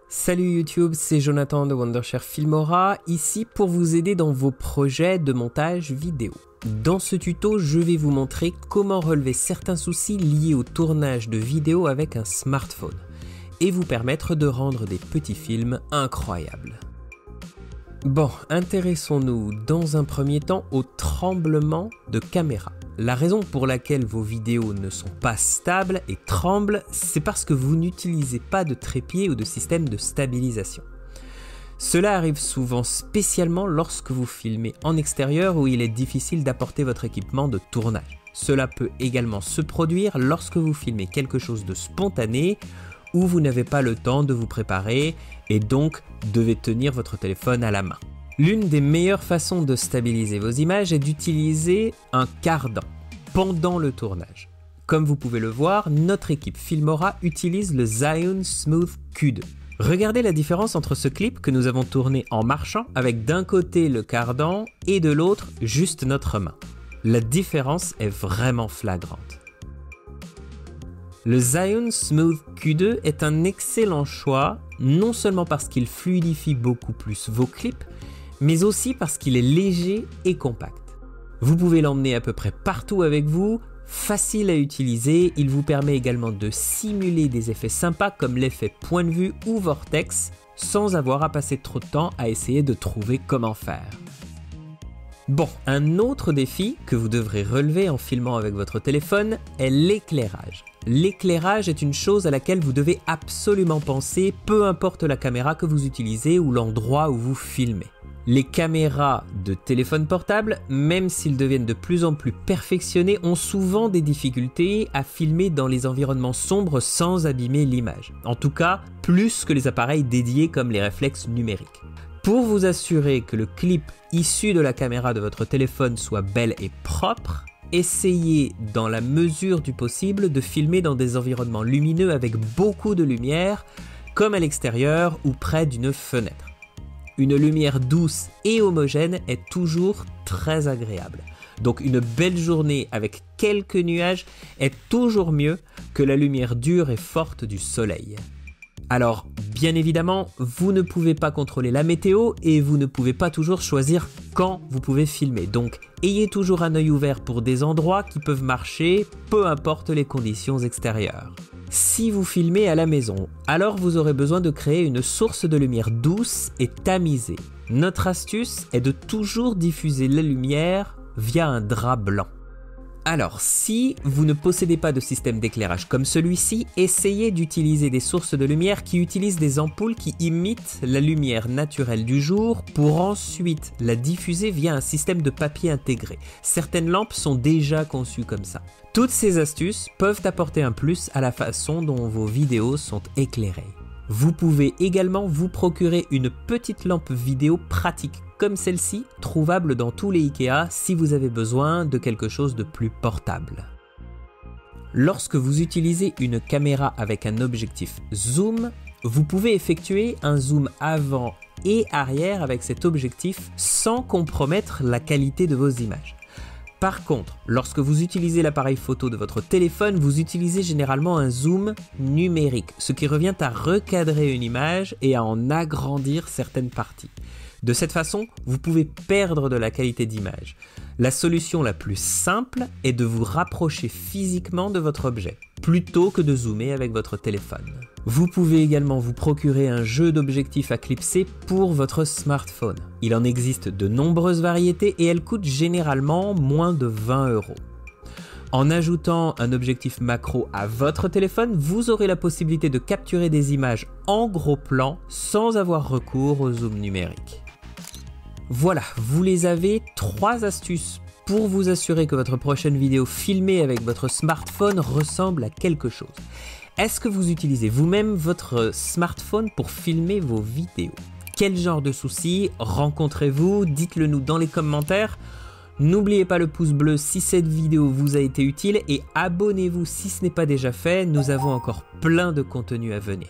Salut YouTube, c'est Jonathan de Wondershare Filmora, ici pour vous aider dans vos projets de montage vidéo. Dans ce tuto, je vais vous montrer comment relever certains soucis liés au tournage de vidéos avec un smartphone et vous permettre de rendre des petits films incroyables. Bon, intéressons-nous dans un premier temps au tremblement de caméra. La raison pour laquelle vos vidéos ne sont pas stables et tremblent, c'est parce que vous n'utilisez pas de trépied ou de système de stabilisation. Cela arrive souvent spécialement lorsque vous filmez en extérieur où il est difficile d'apporter votre équipement de tournage. Cela peut également se produire lorsque vous filmez quelque chose de spontané où vous n'avez pas le temps de vous préparer et donc devez tenir votre téléphone à la main. L'une des meilleures façons de stabiliser vos images est d'utiliser un cardan pendant le tournage. Comme vous pouvez le voir, notre équipe Filmora utilise le Zhiyun Smooth Q2. Regardez la différence entre ce clip que nous avons tourné en marchant avec d'un côté le cardan et de l'autre juste notre main. La différence est vraiment flagrante. Le Zhiyun Smooth Q2 est un excellent choix, non seulement parce qu'il fluidifie beaucoup plus vos clips, mais aussi parce qu'il est léger et compact. Vous pouvez l'emmener à peu près partout avec vous, facile à utiliser, il vous permet également de simuler des effets sympas comme l'effet point de vue ou vortex, sans avoir à passer trop de temps à essayer de trouver comment faire. Bon, un autre défi que vous devrez relever en filmant avec votre téléphone est l'éclairage. L'éclairage est une chose à laquelle vous devez absolument penser, peu importe la caméra que vous utilisez ou l'endroit où vous filmez. Les caméras de téléphone portable, même s'ils deviennent de plus en plus perfectionnés, ont souvent des difficultés à filmer dans les environnements sombres sans abîmer l'image. En tout cas, plus que les appareils dédiés comme les réflexes numériques. Pour vous assurer que le clip issu de la caméra de votre téléphone soit bel et propre, essayez dans la mesure du possible de filmer dans des environnements lumineux avec beaucoup de lumière, comme à l'extérieur ou près d'une fenêtre. Une lumière douce et homogène est toujours très agréable. Donc une belle journée avec quelques nuages est toujours mieux que la lumière dure et forte du soleil. Alors, bien évidemment, vous ne pouvez pas contrôler la météo et vous ne pouvez pas toujours choisir quand vous pouvez filmer. Donc, ayez toujours un œil ouvert pour des endroits qui peuvent marcher, peu importe les conditions extérieures. Si vous filmez à la maison, alors vous aurez besoin de créer une source de lumière douce et tamisée. Notre astuce est de toujours diffuser la lumière via un drap blanc. Alors, si vous ne possédez pas de système d'éclairage comme celui-ci, essayez d'utiliser des sources de lumière qui utilisent des ampoules qui imitent la lumière naturelle du jour pour ensuite la diffuser via un système de papier intégré. Certaines lampes sont déjà conçues comme ça. Toutes ces astuces peuvent apporter un plus à la façon dont vos vidéos sont éclairées. Vous pouvez également vous procurer une petite lampe vidéo pratique comme celle-ci, trouvable dans tous les Ikea si vous avez besoin de quelque chose de plus portable. Lorsque vous utilisez une caméra avec un objectif zoom, vous pouvez effectuer un zoom avant et arrière avec cet objectif sans compromettre la qualité de vos images. Par contre, lorsque vous utilisez l'appareil photo de votre téléphone, vous utilisez généralement un zoom numérique, ce qui revient à recadrer une image et à en agrandir certaines parties. De cette façon, vous pouvez perdre de la qualité d'image. La solution la plus simple est de vous rapprocher physiquement de votre objet, plutôt que de zoomer avec votre téléphone. Vous pouvez également vous procurer un jeu d'objectifs à clipser pour votre smartphone. Il en existe de nombreuses variétés et elles coûtent généralement moins de 20 €. En ajoutant un objectif macro à votre téléphone, vous aurez la possibilité de capturer des images en gros plan sans avoir recours au zoom numérique. Voilà, vous les avez, 3 astuces pour vous assurer que votre prochaine vidéo filmée avec votre smartphone ressemble à quelque chose. Est-ce que vous utilisez vous-même votre smartphone pour filmer vos vidéos? Quel genre de soucis rencontrez-vous? Dites-le nous dans les commentaires. N'oubliez pas le pouce bleu si cette vidéo vous a été utile et abonnez-vous si ce n'est pas déjà fait, nous avons encore plein de contenu à venir.